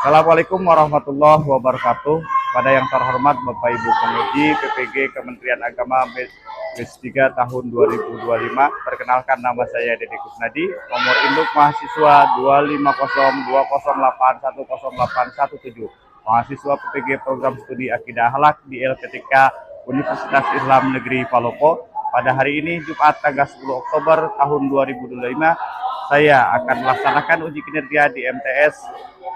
Assalamualaikum warahmatullahi wabarakatuh. Pada yang terhormat Bapak Ibu Penguji PPG Kementerian Agama Batch 3 tahun 2025. Perkenalkan, nama saya Dedi Kusnadi. Nomor induk mahasiswa 2502008108117. Mahasiswa PPG Program Studi Akidah Akhlak di LPTK Universitas Islam Negeri Palopo. Pada hari ini Jumat tanggal 10 Oktober tahun 2025, saya akan melaksanakan uji kinerja di MTS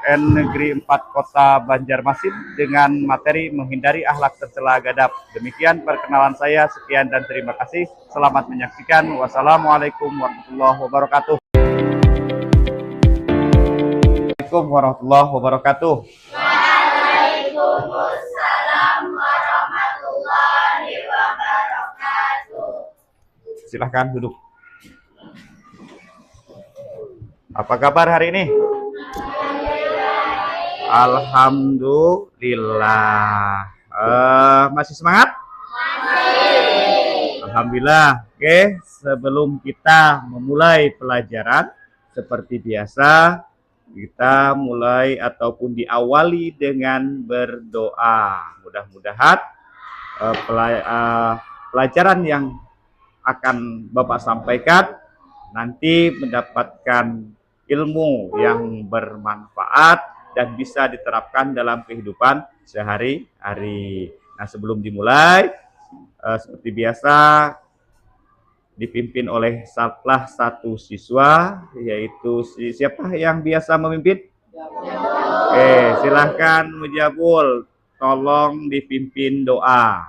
Negeri 4 Kota Banjarmasin dengan materi menghindari akhlak tercela gadap. Demikian perkenalan saya, sekian dan terima kasih. Selamat menyaksikan. Wassalamualaikum warahmatullahi wabarakatuh. Waalaikumsalam warahmatullahi wabarakatuh. Waalaikumsalam warahmatullahi wabarakatuh. Silahkan duduk. Apa kabar hari ini? Alhamdulillah. Masih semangat? Masih. Alhamdulillah. Oke, sebelum kita memulai pelajaran, seperti biasa, kita mulai ataupun diawali dengan berdoa. Mudah-mudahan pelajaran yang akan Bapak sampaikan nanti mendapatkan ilmu yang bermanfaat dan bisa diterapkan dalam kehidupan sehari-hari. Nah, sebelum dimulai, seperti biasa dipimpin oleh salah satu siswa, yaitu siapa yang biasa memimpin? Oke, silahkan Mujabul, tolong dipimpin doa.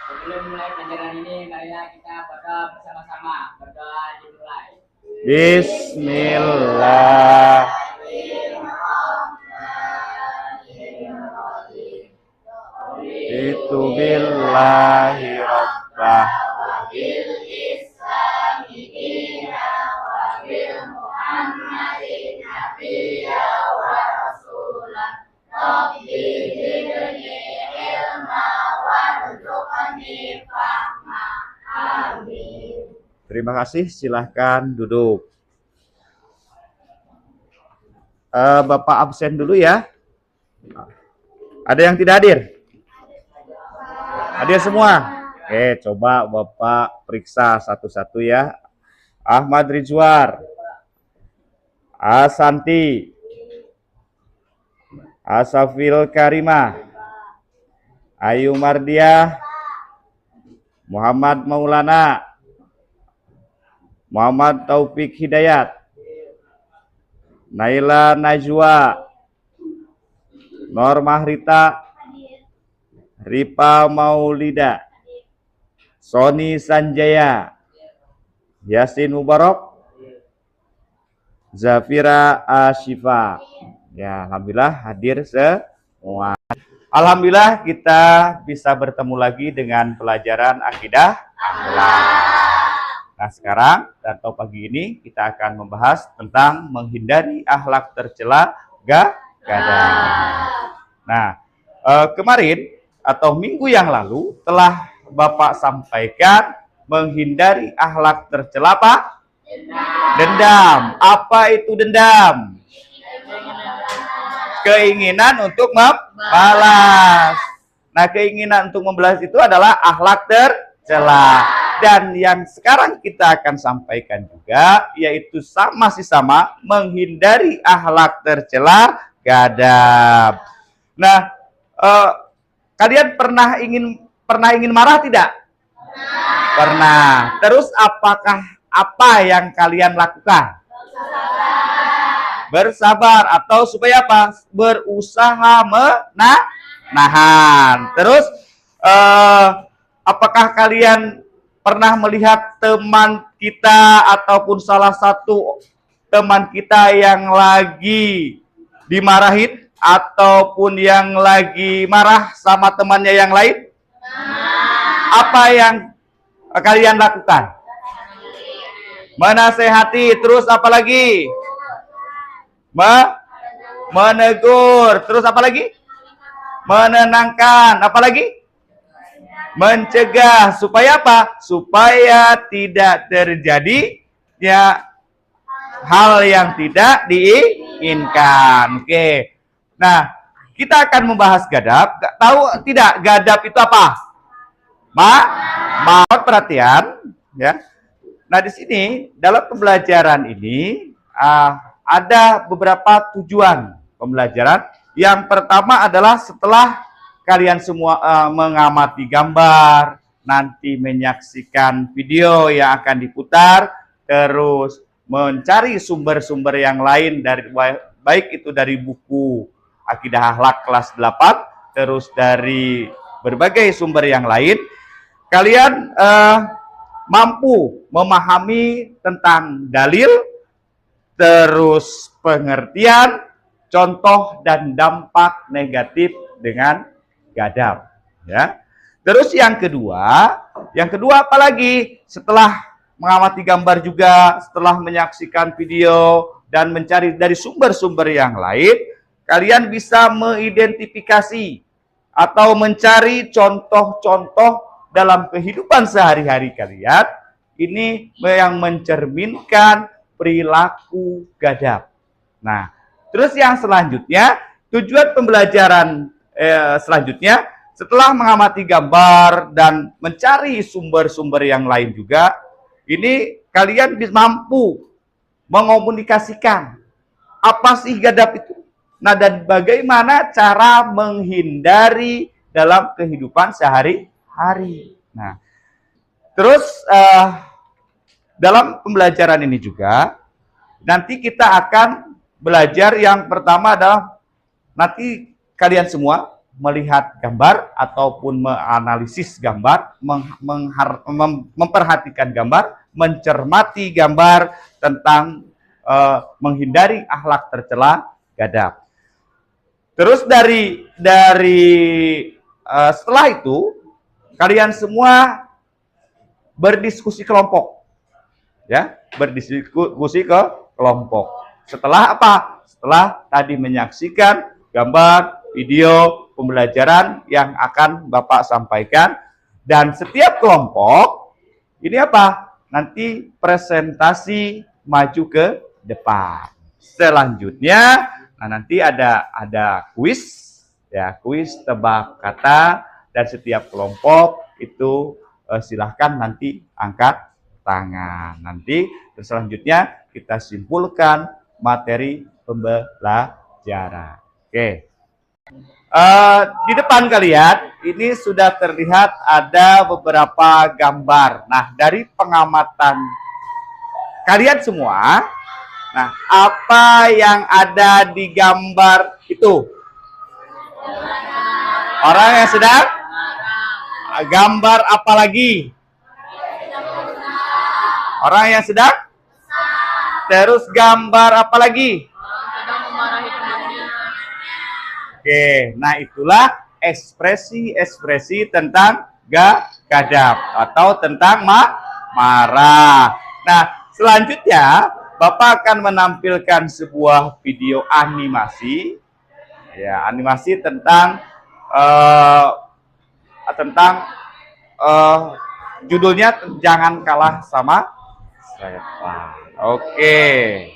Sebelum mulai pelajaran ini, marilah kita berdoa bersama-sama. Berdoa dimulai. Bismillah. Itu billahi rabbah Bil Islami dina wa bil Muhammadin nabiyya wa rasulah. Rabbi zidni ilma warzuqni fahma. Amin. Terima kasih, silahkan duduk. Bapak absen dulu ya. Ada yang tidak hadir? Hadir semua? Oke, coba Bapak periksa satu-satu ya. Ahmad Rizwar, Asanti, Asafil Karimah, Ayu Mardiah, Muhammad Maulana, Muhammad Taufik Hidayat, Naila Najwa, Nur Mahrita, Ripa Maulida, Sony Sanjaya, Yasin Mubarak, Zafira Ashifa. Ya, alhamdulillah hadir semua. Alhamdulillah kita bisa bertemu lagi dengan pelajaran akidah akhlak. Nah, sekarang atau pagi ini kita akan membahas tentang menghindari akhlak tercela gadap. Nah, kemarin atau minggu yang lalu telah Bapak sampaikan menghindari akhlak tercela apa? Dendam. Apa itu dendam? Keinginan untuk membalas. Nah, keinginan untuk membalas itu adalah akhlak tercela. Dan yang sekarang kita akan sampaikan juga yaitu masih sama menghindari akhlak tercela gadap. Nah, kalian pernah ingin marah tidak? Pernah. Terus apa yang kalian lakukan? Bersabar atau supaya apa? Berusaha menahan. Terus apakah kalian pernah melihat teman kita ataupun salah satu teman kita yang lagi dimarahin ataupun yang lagi marah sama temannya yang lain? Apa yang kalian lakukan? Menasehati. Terus apa lagi? Menegur. Terus apa lagi? Menenangkan. Apa lagi? Mencegah. Supaya apa? Supaya tidak terjadi ya hal yang tidak diinginkan. Oke. Nah, kita akan membahas gadap. Tahu tidak gadap itu apa? Mohon perhatian, ya. Nah, di sini dalam pembelajaran ini ada beberapa tujuan pembelajaran. Yang pertama adalah setelah kalian semua mengamati gambar, nanti menyaksikan video yang akan diputar, terus mencari sumber-sumber yang lain dari baik itu dari buku Akidah Akhlak kelas 8, terus dari berbagai sumber yang lain, kalian mampu memahami tentang dalil, terus pengertian, contoh dan dampak negatif dengan gadap, ya. Terus yang kedua apalagi setelah mengamati gambar juga, setelah menyaksikan video dan mencari dari sumber-sumber yang lain, kalian bisa mengidentifikasi atau mencari contoh-contoh dalam kehidupan sehari-hari kalian ini yang mencerminkan perilaku gadap. Nah, terus yang selanjutnya, tujuan pembelajaran selanjutnya setelah mengamati gambar dan mencari sumber-sumber yang lain juga, ini kalian bisa mampu mengomunikasikan apa sih gadap itu. Nah, dan bagaimana cara menghindari dalam kehidupan sehari-hari. Nah, terus dalam pembelajaran ini juga nanti kita akan belajar yang pertama adalah nanti kalian semua melihat gambar ataupun menganalisis gambar, memperhatikan gambar, mencermati gambar tentang menghindari akhlak tercela gadap. Terus setelah itu kalian semua berdiskusi kelompok, ya, berdiskusi ke kelompok. Setelah apa? Setelah tadi menyaksikan gambar, video, pembelajaran yang akan Bapak sampaikan, dan setiap kelompok ini apa? Nanti presentasi maju ke depan. Selanjutnya, nah nanti ada kuis, ya, kuis tebak kata, dan setiap kelompok itu silahkan nanti angkat tangan. Nanti selanjutnya kita simpulkan materi pembelajaran. Oke. Di depan kalian ini sudah terlihat ada beberapa gambar. Nah, dari pengamatan kalian semua, nah, apa yang ada di gambar itu? Orang yang sedang gambar apa lagi? Orang yang sedang? Terus gambar apa lagi? Oke, nah itulah ekspresi-ekspresi tentang gadap atau tentang marah. Nah, selanjutnya Bapak akan menampilkan sebuah video animasi, ya, animasi tentang judulnya Jangan Kalah Sama Setan. Oke.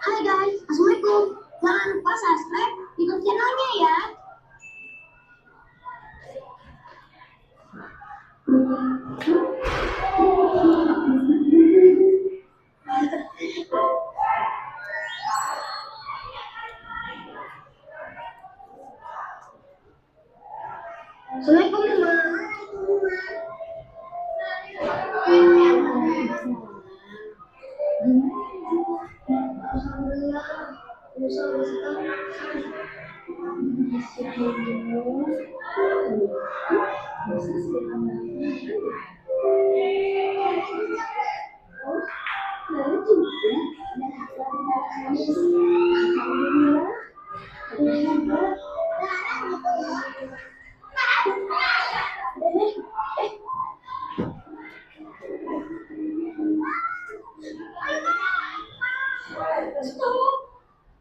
Hai guys, assalamualaikum. Jangan lupa subscribe YouTube channelnya ya. Assalamualaikum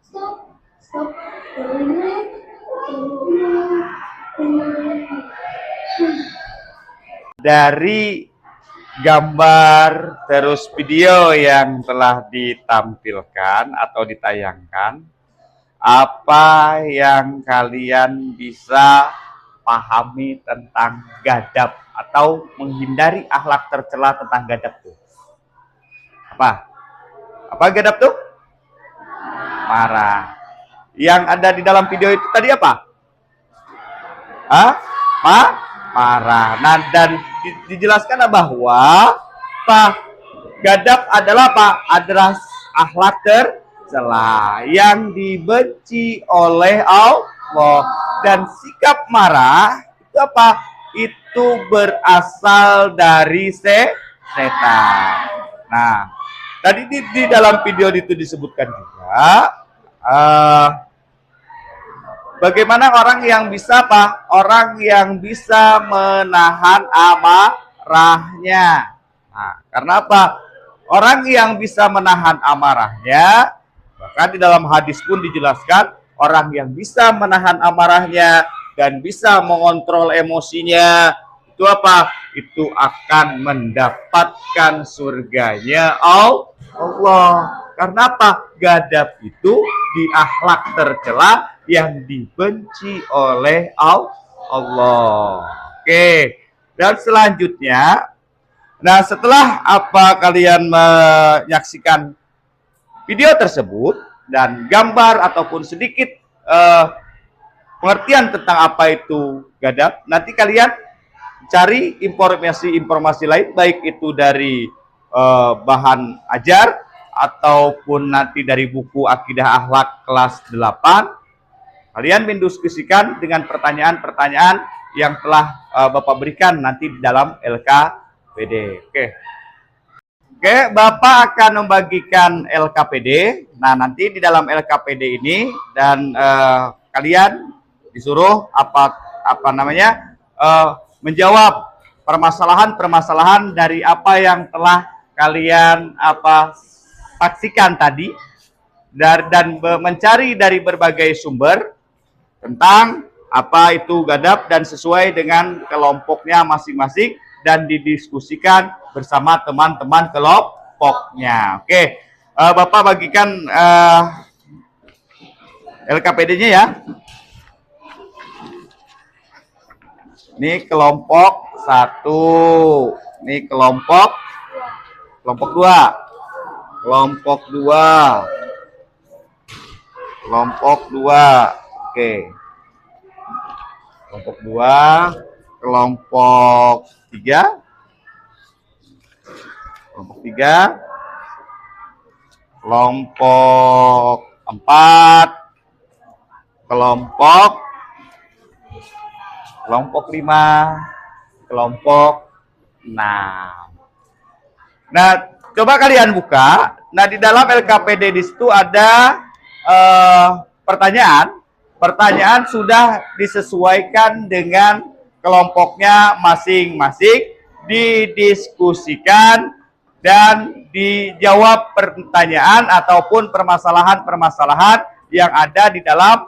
Stop. dari gambar terus video yang telah ditampilkan atau ditayangkan, apa yang kalian bisa pahami tentang gadab atau menghindari akhlak tercela tentang gadab tuh? Apa? Apa gadab tuh? Marah. Yang ada di dalam video itu tadi apa? Hah? Marah. Nah, dan dijelaskan bahwa gadab adalah apa? Adalah akhlak tercela yang dibenci oleh Allah. Dan sikap marah itu apa? Itu berasal dari setan. Nah, tadi di dalam video itu disebutkan juga bagaimana orang yang bisa apa? Orang yang bisa menahan amarahnya. Nah, karena apa? Orang yang bisa menahan amarahnya, bahkan di dalam hadis pun dijelaskan, orang yang bisa menahan amarahnya dan bisa mengontrol emosinya, itu apa? Itu akan mendapatkan surganya Allah. Karena apa? Gadab itu di akhlak tercela yang dibenci oleh Allah. Oke. Dan selanjutnya, nah setelah apa kalian menyaksikan video tersebut dan gambar ataupun sedikit pengertian tentang apa itu gadab, nanti kalian cari informasi-informasi lain, baik itu dari bahan ajar ataupun nanti dari buku Akidah Akhlak kelas 8. Kalian mendiskusikan dengan pertanyaan-pertanyaan yang telah Bapak berikan nanti di dalam LKPD. Oke, Bapak akan membagikan LKPD. Nah, nanti di dalam LKPD ini dan kalian disuruh menjawab permasalahan-permasalahan dari apa yang telah kalian saksikan tadi, dan mencari dari berbagai sumber tentang apa itu gadab dan sesuai dengan kelompoknya masing-masing dan didiskusikan bersama teman-teman kelompoknya. Oke, Bapak bagikan LKPD-nya ya. Ini kelompok 1, ini kelompok 2. Kelompok 2. Kelompok 2. Oke. Kelompok 2, kelompok 3. Kelompok 3. Kelompok 4. Kelompok 5. Kelompok 6. Nah, coba kalian buka. Nah, di dalam LKPD di situ ada pertanyaan. Pertanyaan sudah disesuaikan dengan kelompoknya masing-masing, didiskusikan dan dijawab pertanyaan ataupun permasalahan-permasalahan yang ada di dalam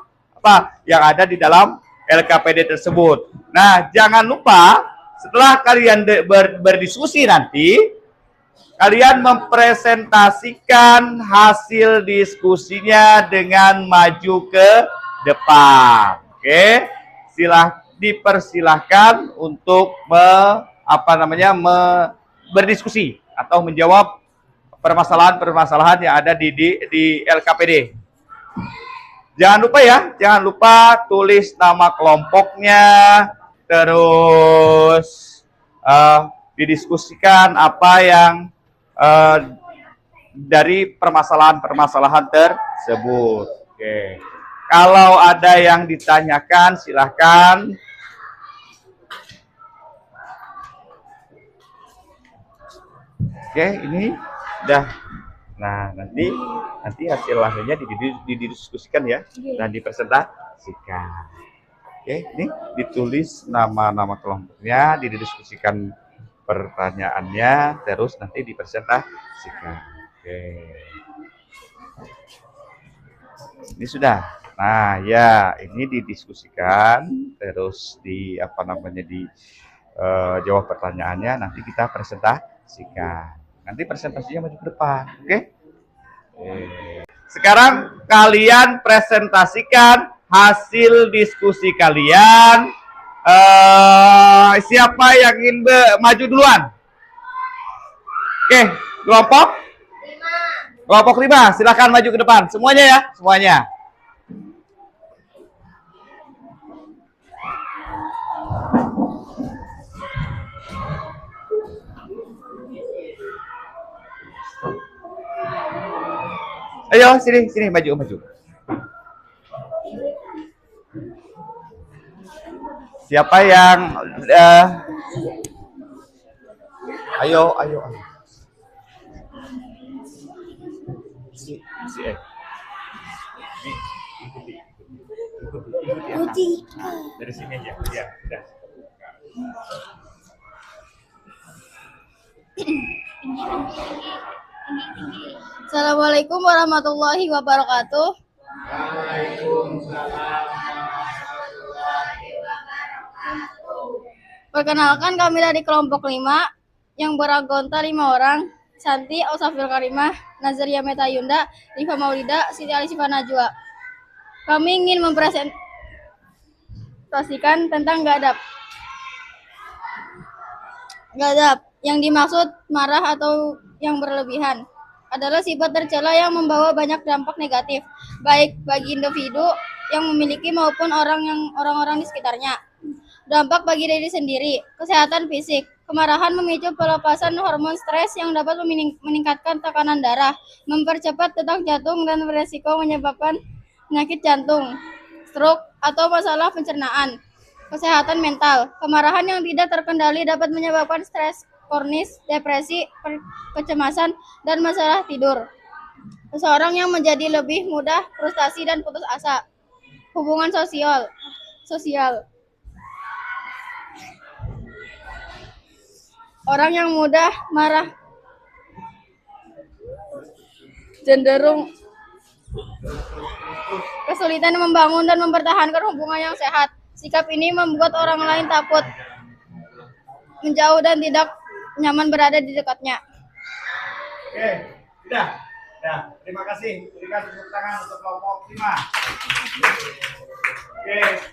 LKPD tersebut. Nah, jangan lupa setelah kalian berdiskusi nanti, kalian mempresentasikan hasil diskusinya dengan maju ke depan. Oke, dipersilahkan untuk berdiskusi atau menjawab permasalahan-permasalahan yang ada di LKPD. Jangan lupa ya, jangan lupa tulis nama kelompoknya, terus didiskusikan apa yang dari permasalahan-permasalahan tersebut. Oke. Kalau ada yang ditanyakan, silahkan. Oke, ini udah. Nah, nanti hasil akhirnya didiskusikan ya dan dipresentasikan. Oke, ini ditulis nama-nama kelompoknya, didiskusikan pertanyaannya, terus nanti dipresentasikan. Oke. Ini sudah. Nah, ya, ini didiskusikan, terus jawab pertanyaannya, nanti kita presentasikan. Nanti presentasinya maju ke depan, oke? Sekarang kalian presentasikan hasil diskusi kalian. Siapa yang ingin maju duluan? Oke, kelompok 5, silakan maju ke depan. Semuanya ya, semuanya. Ayo, sini, maju. Siapa yang ayo. Ikuti. Dari sini aja. Ya, udah. Assalamualaikum warahmatullahi wabarakatuh. Perkenalkan, kami dari kelompok 5 yang beranggota 5 orang. Santi, Ausafil Karimah, Nazaria Metayunda, Rifa Maulida, Siti Alisifah Najwa. Kami ingin mempresentasikan tentang gadab. Gadab yang dimaksud marah atau yang berlebihan adalah sifat tercela yang membawa banyak dampak negatif, baik bagi individu yang memiliki maupun orang-orang di sekitarnya. Dampak bagi diri sendiri, kesehatan fisik. Kemarahan memicu pelepasan hormon stres yang dapat meningkatkan tekanan darah, mempercepat detak jantung, dan beresiko menyebabkan penyakit jantung, stroke, atau masalah pencernaan. Kesehatan mental. Kemarahan yang tidak terkendali dapat menyebabkan stres kronis, depresi, kecemasan, dan masalah tidur. Seseorang yang menjadi lebih mudah frustasi dan putus asa. Hubungan sosial. Orang yang mudah marah cenderung kesulitan membangun dan mempertahankan hubungan yang sehat. Sikap ini membuat orang lain takut, menjauh, dan tidak nyaman berada di dekatnya. Oke, sudah. Terima kasih. Berikan tepuk tangan untuk kelompok 5. Oke.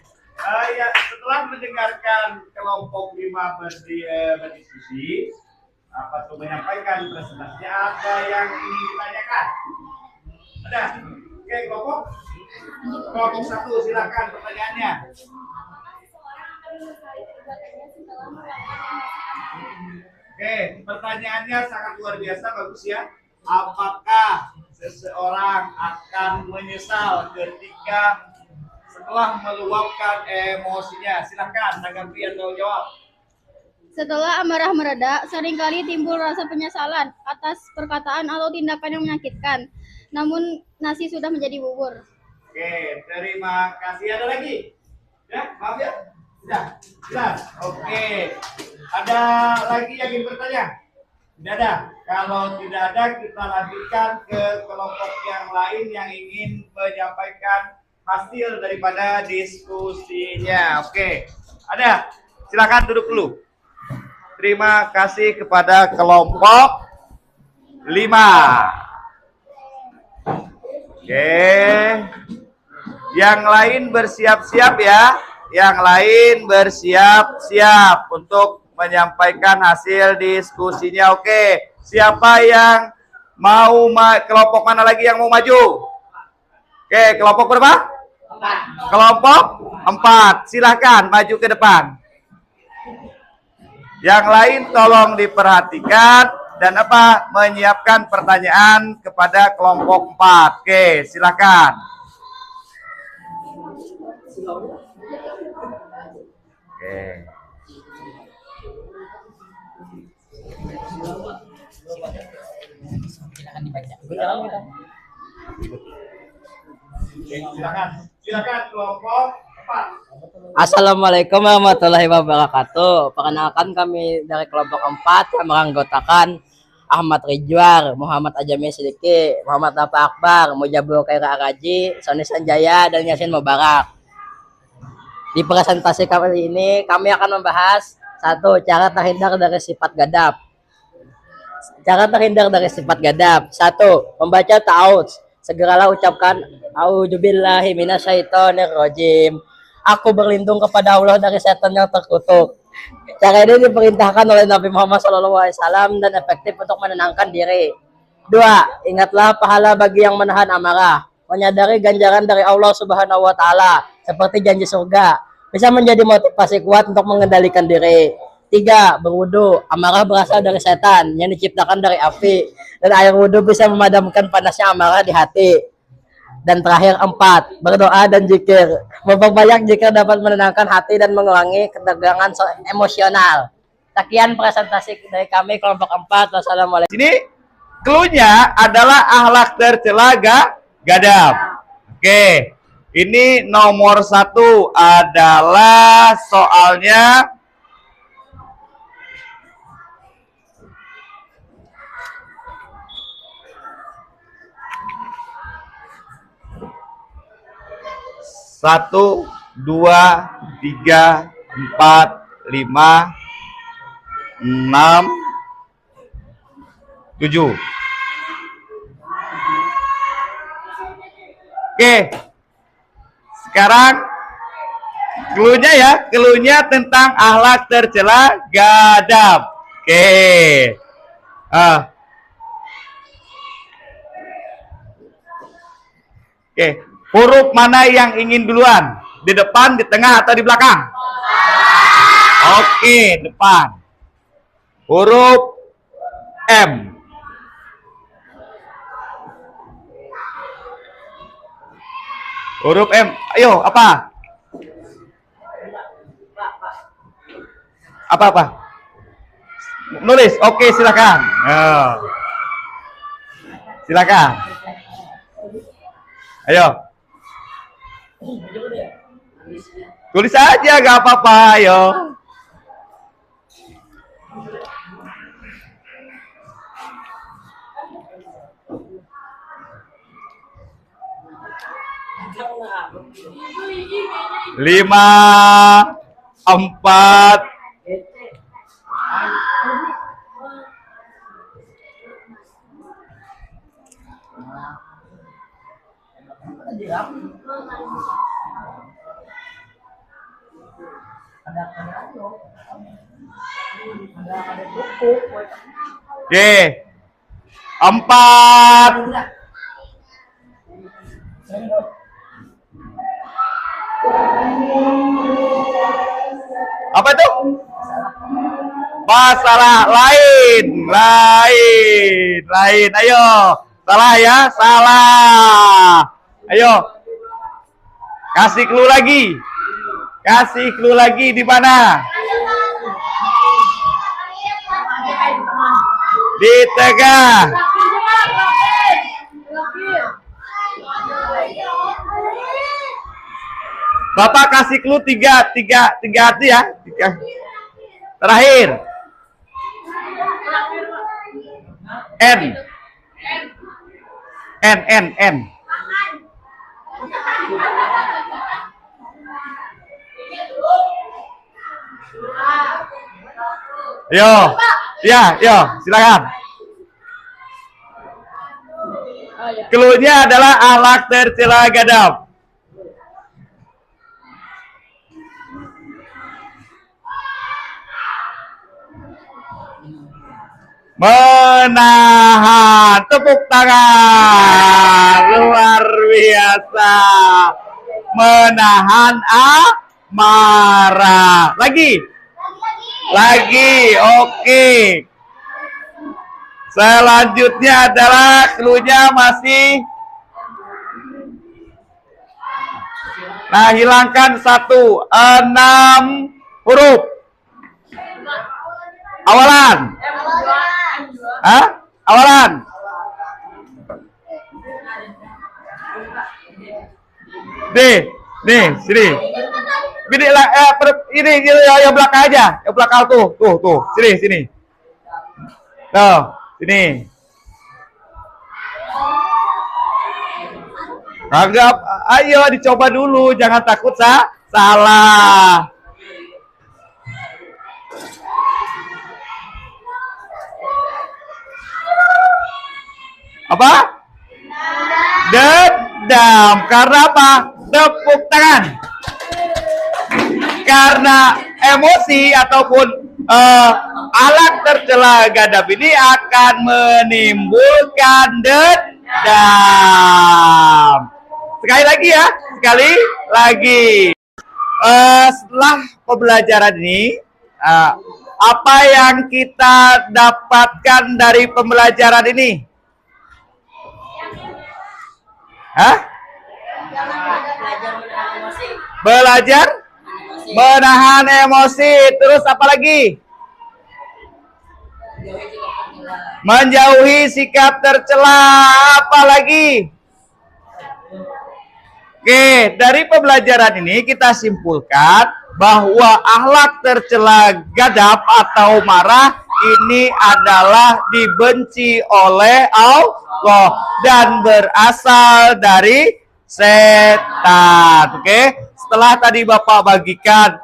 Ya, setelah mendengarkan kelompok 5 berdiskusi, menyampaikan presentasinya, ada yang ingin ditanyakan? Ada? Oke, kelompok 1, silakan pertanyaannya. Oke, pertanyaannya sangat luar biasa, bagus ya. Apakah seseorang akan menyesal ketika setelah meluapkan emosinya? Silahkan tanggapi atau jawab. Setelah amarah mereda, seringkali timbul rasa penyesalan atas perkataan atau tindakan yang menyakitkan. Namun nasi sudah menjadi bubur. Oke, terima kasih. Ada lagi? Ya, maaf ya. Sudah, jelas. Oke. Ada lagi yang ingin bertanya? Tidak ada. Kalau tidak ada, kita lanjutkan ke kelompok yang lain yang ingin menyampaikan hasil daripada diskusinya. Oke, ada. Silakan duduk dulu. Terima kasih kepada kelompok 5. Oke. Yang lain bersiap-siap ya. Yang lain bersiap-siap untuk menyampaikan hasil diskusinya. Oke. Siapa yang mau kelompok mana lagi yang mau maju? Oke, kelompok berapa? 4. Kelompok 4. Silahkan maju ke depan. Yang lain tolong diperhatikan dan menyiapkan pertanyaan kepada kelompok 4. Oke, silakan. Oke. Silakan dibaca. Silakan kelompok 4. Assalamualaikum warahmatullahi wabarakatuh. Perkenalkan, kami dari kelompok 4 yang beranggotakan Ahmad Ridwan, Muhammad Ajami Sidiki, Muhammad Rafa Akbar, Mujabur Khaira Araji, Soni Sanjaya, dan Yasin Mubarak. Di presentasi kali ini kami akan membahas Satu, cara terhindar dari sifat gadab. Cara terhindar dari sifat gadab. Satu, membaca ta'awudz. Segeralah ucapkan a'udzubillahi minasyaitonirrajim. Aku berlindung kepada Allah dari setan yang terkutuk. Cara ini diperintahkan oleh Nabi Muhammad SAW dan efektif untuk menenangkan diri. Dua, ingatlah pahala bagi yang menahan amarah. Menyadari ganjaran dari Allah Subhanahu wa Ta'ala seperti janji surga bisa menjadi motivasi kuat untuk mengendalikan diri. Tiga, berwudu. Amarah berasal dari setan yang diciptakan dari api, dan air wudu bisa memadamkan panasnya amarah di hati. Dan terakhir, empat, berdoa dan zikir. Memperbanyak zikir dapat menenangkan hati dan mengurangi ketegangan emosional. Sekian presentasi dari kami kelompok 4. Wassalamualaikum. Sini clue-nya adalah akhlak tercela gadab. Oke, ini nomor 1 adalah soalnya satu, 2, 3, 4, 5, 6, 7. Oke. Sekarang clue-nya ya, clue-nya tentang akhlak tercela gadab. Oke. Oke, huruf mana yang ingin duluan? Di depan, di tengah, atau di belakang? Oke, depan. Huruf M. Huruf M. Ayo, apa? Apa? Nulis. Oke, silakan. Silakan. Ayo. Tulis aja, gak apa-apa. Ayo. Lima, 4, Oke. 4. Apa itu? Masalah lain. Ayo. Salah ya, salah. Ayo. Kasih clue lagi. Di mana? Di tengah. Bapak kasih clue tiga hati ya. Terakhir. N. Yo, silakan. Clue-nya adalah akhlak tercela gadab. Menahan, tepuk tangan, luar biasa. Menahan amarah. Lagi, oke. Selanjutnya adalah clue-nya masih. Nah, hilangkan 1, 6 huruf. Awalan. Awalan. Nih, sini. Ini yang belakang aja. Yang belakang tuh. Sini. Tuh, sini. Anggap, ayo dicoba dulu, jangan takut salah. Apa? Dendam. Karena apa? Tepuk tangan. Karena emosi ataupun alat tercela gadab ini akan menimbulkan dendam. Sekali lagi ya, sekali lagi. Setelah pembelajaran ini, apa yang kita dapatkan dari pembelajaran ini? Hah? Belajar menahan emosi. Terus apa lagi? Menjauhi sikap tercela. Apa lagi? Oke, dari pembelajaran ini kita simpulkan bahwa akhlak tercela gadab atau marah ini adalah dibenci oleh Allah dan berasal dari setan. Oke, setelah tadi Bapak bagikan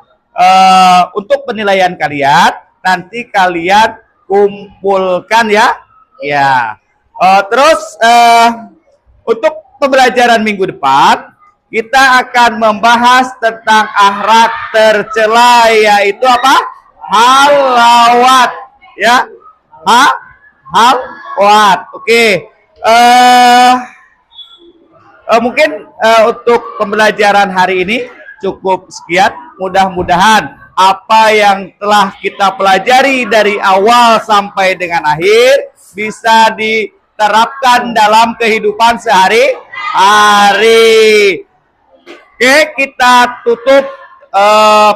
untuk penilaian kalian, nanti kalian kumpulkan ya. Ya. Terus untuk pembelajaran minggu depan kita akan membahas tentang akhlak tercela, yaitu apa? Halawat, ya. Halawat. Oke. Mungkin untuk pembelajaran hari ini cukup sekian. Mudah-mudahan apa yang telah kita pelajari dari awal sampai dengan akhir bisa diterapkan dalam kehidupan sehari-hari. Oke, kita tutup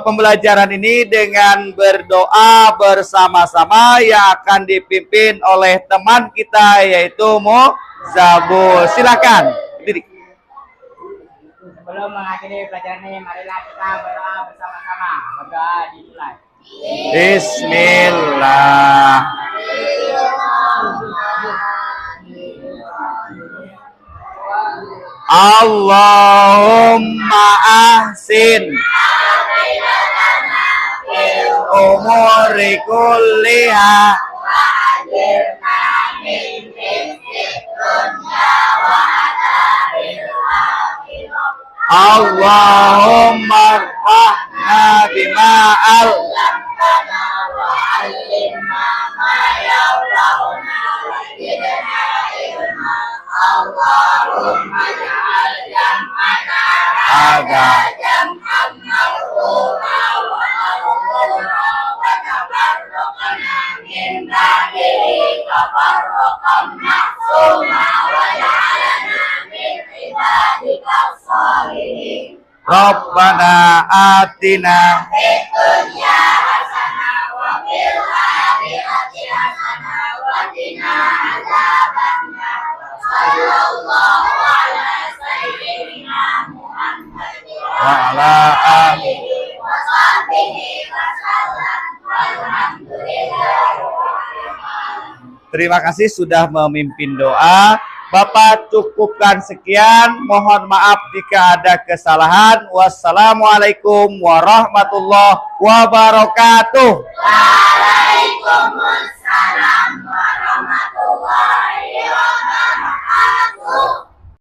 pembelajaran ini dengan berdoa bersama-sama yang akan dipimpin oleh teman kita, yaitu Muzabul. Silakan. Diri. Sebelum mengakhiri pelajaran ini, marilah kita berdoa bersama-sama. Berdoa dimulai. Bismillah. Allahumma ahsin umuri kulliha Allahumma rahna bima al-lamtana wa alimna ma yawla'una wa zidna ilma. Allahumma ja'al jam'ana hadha jam'an marhuma wa marhuma wa tabarraqna min ba'dihi tabarraqan ma'suma wa ja'alna min ibadika as-salihin. Rabbana atina fid dunya hasanah wa fil akhirati hasanah wa qina adzabannar. Sallallahu ala sayyidina Muhammad wa ala alihi wa sahbihi wa sallam. Walhamdulillah. Terima kasih sudah memimpin doa. Bapak cukupkan sekian. Mohon maaf jika ada kesalahan. Wassalamualaikum warahmatullahi wabarakatuh. Waalaikumsalam warahmatullahi wabarakatuh.